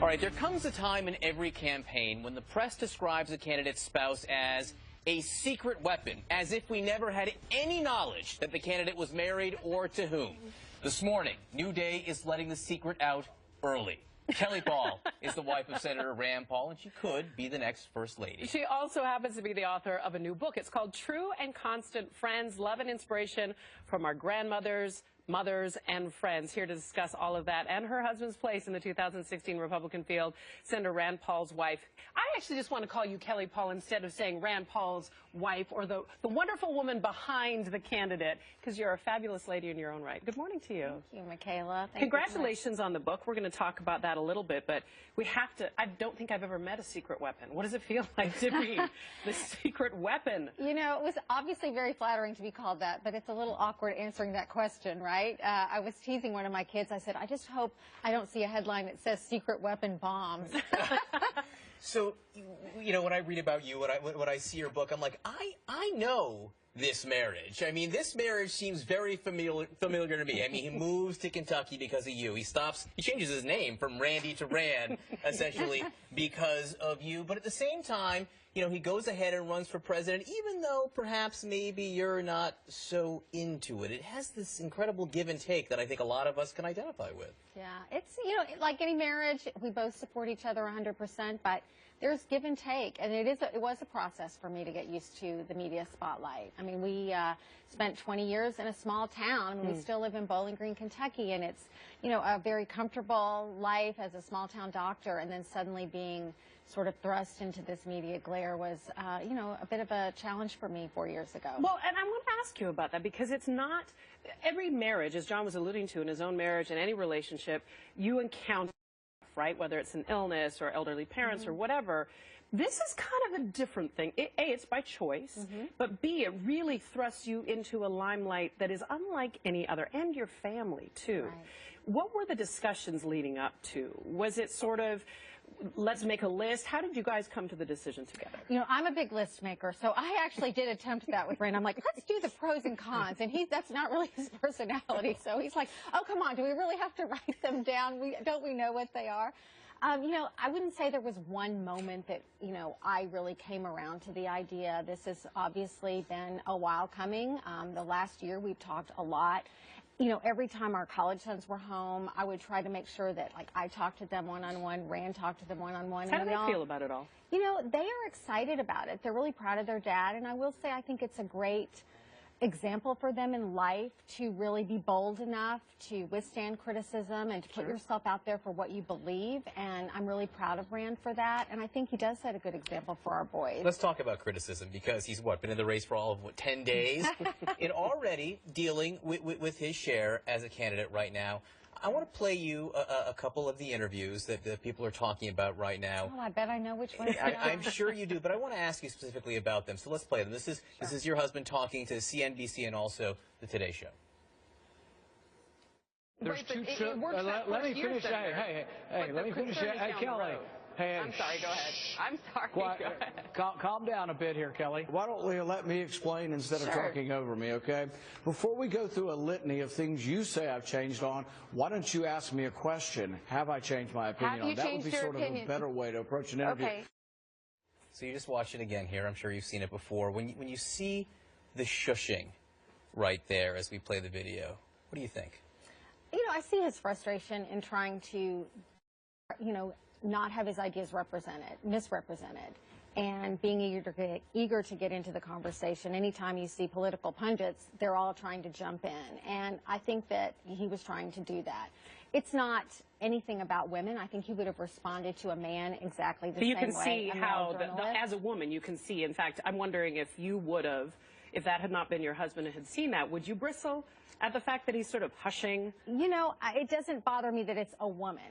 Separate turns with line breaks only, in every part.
All right, there comes a time in every campaign when the press describes a candidate's spouse as a secret weapon, as if we never had any knowledge that the candidate was married or to whom. This morning, New Day is letting the secret out early. Kelley is the wife of Senator Rand Paul, and she could be the next First Lady.
She also happens to be the author of a new book. It's called True and Constant Friends, Love and Inspiration from Our Grandmothers, Mothers, and Friends. Here to discuss all of that and her husband's place in the 2016 Republican field, Senator Rand Paul's wife. I actually just want to call you Kelley Paul instead of saying Rand Paul's wife or the wonderful woman behind the candidate, because you're a fabulous lady in your own right. Good morning to you.
Thank you, Michaela.
Congratulations on the book. We're going to talk about that a little bit, but we have to, I don't think I've ever met a secret weapon. What does it feel like to be the secret weapon?
You know, it was obviously very flattering to be called that, but it's a little awkward answering that question, right? I was teasing one of my kids. I said, I just hope I don't see a headline that says secret weapon bombs.
So, you know, when I read about you, when I see your book, I'm like, I know this marriage. I mean, this marriage seems very familiar to me. I mean, he moves to Kentucky because of you. He changes his name from Randy to Rand, essentially, because of you. But at the same time, you know, he goes ahead and runs for president, even though perhaps maybe you're not so into it. It has this incredible give and take that I think a lot of us can identify with.
Yeah, it's, you know, like any marriage, we both support each other 100%, but there's give and take, and it was a process for me to get used to the media spotlight. I mean, we spent 20 years in a small town, and we still live in Bowling Green, Kentucky, and it's, you know, a very comfortable life as a small town doctor, and then suddenly being sort of thrust into this media glare was, you know, a bit of a challenge for me 4 years ago.
Well, and I want to ask you about that, because it's not every marriage, as John was alluding to in his own marriage and any relationship, you encounter, right, whether it's an illness or elderly parents or whatever. This is kind of a different thing. A, it's by choice, but B, it really thrusts you into a limelight that is unlike any other, and your family, too.
Right.
What were the discussions leading up to? Was it sort of, let's make a list? How did you guys come to the decision together?
You know, I'm a big list maker, so I actually did attempt that with Rand. I'm like, let's do the pros and cons, and that's not really his personality. So he's like, oh, come on, do we really have to write them down? Don't we know what they are? You know, I wouldn't say there was one moment that, you know, I really came around to the idea. This has obviously been a while coming. The last year we've talked a lot. You know, every time our college sons were home, I would try to make sure that, like, I talked to them one-on-one, Rand talked to them one-on-one.
How do they feel about it all?
You know, they are excited about it. They're really proud of their dad, and I will say I think it's a great example for them in life to really be bold enough to withstand criticism and to put yourself out there for what you believe, and I'm really proud of Rand for that, and I think he does set a good example for our boys.
Let's talk about criticism, because he's, been in the race for all of, 10 days? And already dealing with his share as a candidate right now. I want to play you a couple of the interviews that people are talking about right now.
Oh, I bet I know which ones.
I'm sure you do, but I want to ask you specifically about them. So let's play them. This is your husband talking to CNBC and also the Today Show.
There's let me finish. Hey, let me finish. Hey, Kelley. Hey,
I'm sorry, go ahead. I'm sorry, go ahead.
Calm down a bit here, Kelley. Why don't you let me explain instead of talking over me, okay? Before we go through a litany of things you say I've changed on, why don't you ask me a question? Have I changed my opinion on? That would be sort of a better way to approach an interview.
Okay.
So you just watch it again here. I'm sure you've seen it before. When you see the shushing right there as we play the video, what do you think?
You know, I see his frustration in trying to, you know, not have his ideas misrepresented, and being eager to get into the conversation. Anytime you see political pundits, they're all trying to jump in, and I think that he was trying to do that. It's not anything about women. I think he would have responded to a man exactly the same way.
You can see how, as a woman, you can see. In fact, I'm wondering if you would have, if that had not been your husband and had seen that, would you bristle at the fact that he's sort of hushing?
You know, it doesn't bother me that it's a woman.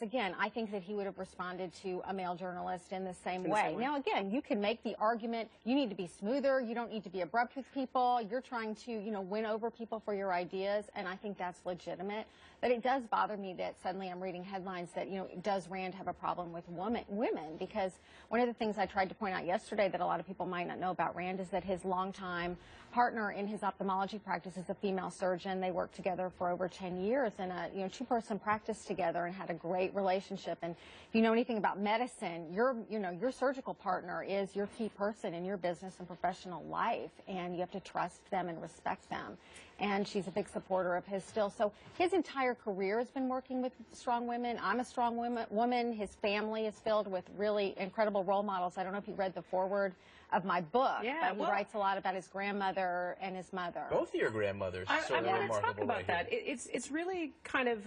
Again, I think that he would have responded to a male journalist in the same way. Now, again, you can make the argument, you need to be smoother, you don't need to be abrupt with people, you're trying to, you know, win over people for your ideas, and I think that's legitimate. But it does bother me that suddenly I'm reading headlines that, you know, does Rand have a problem with women? Because one of the things I tried to point out yesterday that a lot of people might not know about Rand is that his longtime partner in his ophthalmology practice is a female surgeon. They worked together for over 10 years in a, you know, two-person practice together and had a great relationship. And if you know anything about medicine, your surgical partner is your key person in your business and professional life, and you have to trust them and respect them. And she's a big supporter of his still. So his entire career has been working with strong women. I'm a strong woman. His family is filled with really incredible role models. I don't know if you read the foreword of my book, but he writes a lot about his grandmother and his mother.
Both of your grandmothers.
I
sort of
want to talk
remarkable
about
right
that.
here.
It's really kind of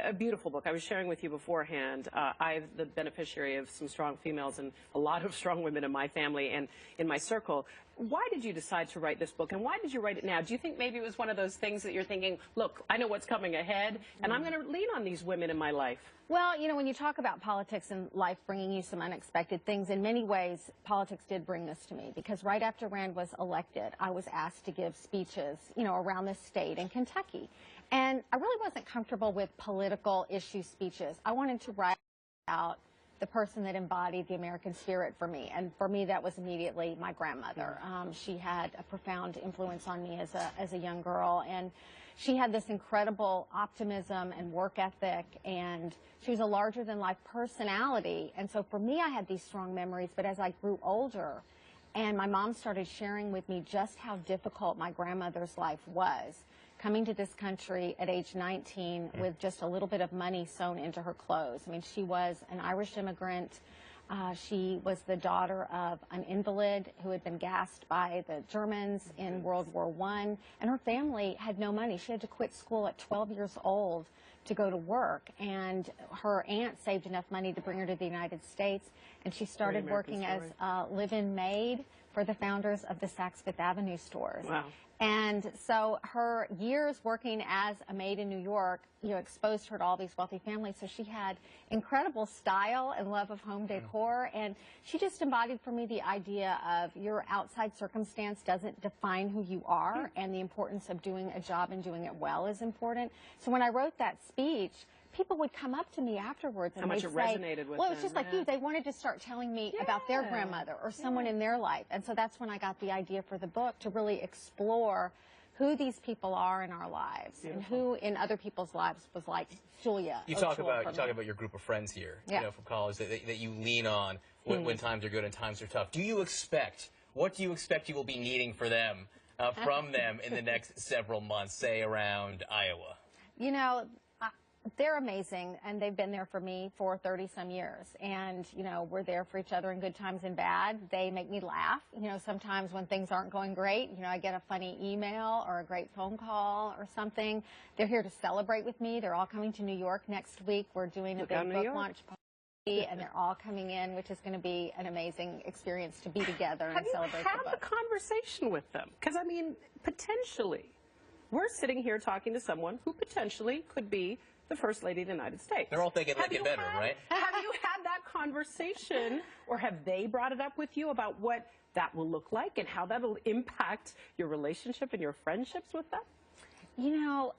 a beautiful book. I was sharing with you beforehand. I'm the beneficiary of some strong females and a lot of strong women in my family and in my circle. Why did you decide to write this book, and why did you write it now? Do you think maybe it was one of those things that you're thinking, look, I know what's coming ahead, and I'm going to lean on these women in my life?
Well, you know, when you talk about politics and life bringing you some unexpected things, in many ways, politics did bring this to me, because right after Rand was elected, I was asked to give speeches, you know, around the state in Kentucky. And I really wasn't comfortable with political issue speeches. I wanted to write about the person that embodied the American spirit for me. And for me, that was immediately my grandmother. She had a profound influence on me as a young girl. And she had this incredible optimism and work ethic, and she was a larger-than-life personality. And so for me, I had these strong memories. But as I grew older, and my mom started sharing with me just how difficult my grandmother's life was, coming to this country at age 19 with just a little bit of money sewn into her clothes. I mean, she was an Irish immigrant. She was the daughter of an invalid who had been gassed by the Germans in World War I, and her family had no money. She had to quit school at 12 years old to go to work, and her aunt saved enough money to bring her to the United States, and she started working as a live-in maid for the founders of the Saks Fifth Avenue stores.
Wow.
And so her years working as a maid in New York, you know, exposed her to all these wealthy families. So she had incredible style and love of home decor. And she just embodied for me the idea of your outside circumstance doesn't define who you are, and the importance of doing a job and doing it well is important. So when I wrote that speech, people would come up to me afterwards and they'd say,
resonated with
well, it's
them,
just like you. They wanted to start telling me about their grandmother or someone in their life. And so that's when I got the idea for the book, to really explore who these people are in our lives and who in other people's lives was like Julia.
You talk about your group of friends here, you know, from college that you lean on when times are good and times are tough. What do you expect you will be needing for them, from them in the next several months, say around Iowa?
You know, they're amazing, and they've been there for me for 30-some years. And, you know, we're there for each other in good times and bad. They make me laugh. You know, sometimes when things aren't going great, you know, I get a funny email or a great phone call or something. They're here to celebrate with me. They're all coming to New York next week. We're doing a big book launch party, and they're all coming in, which is going to be an amazing experience to be together and celebrate the book.
Have you had a conversation with them? Because, I mean, potentially, we're sitting here talking to someone who potentially could be the First Lady of the United States.
They're all thinking Lincoln better, right?
Have you had that conversation, or have they brought it up with you about what that will look like and how that will impact your relationship and your friendships with them?
You know,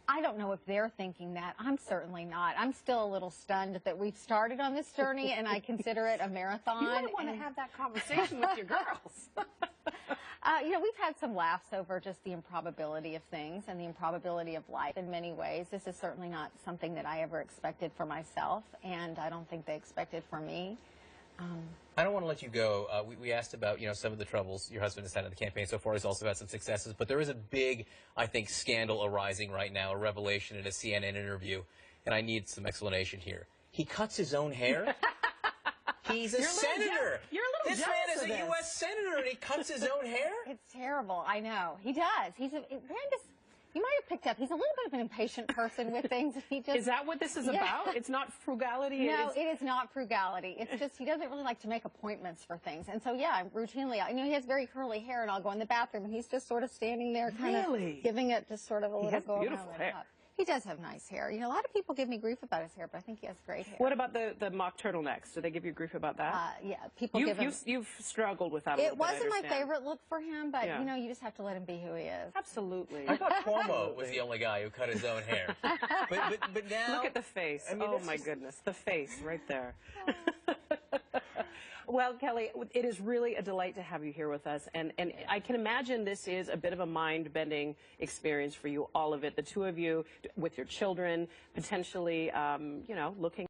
I don't know if they're thinking that. I'm certainly not. I'm still a little stunned that we've started on this journey, and I consider it a marathon.
You might want to have that conversation with your girls.
You know, we've had some laughs over just the improbability of things and the improbability of life in many ways. This is certainly not something that I ever expected for myself, and I don't think they expected for me.
I don't want to let you go. We asked about, you know, some of the troubles your husband has had in the campaign so far. He's also had some successes, but there is a big, I think, scandal arising right now, a revelation in a CNN interview, and I need some explanation here. He cuts his own hair? He's a senator. This man is a U.S. senator, and he cuts his own hair?
It's terrible. I know. He does. You might have picked up, he's a little bit of an impatient person with things.
Is that what this is about? It's not frugality?
No, it is not frugality. It's just he doesn't really like to make appointments for things. And so, yeah, routinely, you know, he has very curly hair, and I'll go in the bathroom, and he's just sort of standing there kind of giving it just sort of a little go around the top. He does have nice hair. You know, a lot of people give me grief about his hair, but I think he has great hair.
What about the mock turtlenecks? Do they give you grief about that?
Yeah, people give him...
You've struggled with that a
It
little bit,
wasn't my favorite look for him, but,
Yeah.
you know, you just have to let him be who he is.
Absolutely.
I thought Cuomo was the only guy who cut his own hair. But now...
Look at the face.
I mean,
oh, my goodness. The face right there. Well, Kelley, it is really a delight to have you here with us. And I can imagine this is a bit of a mind-bending experience for you, all of it. The two of you with your children, potentially, you know, looking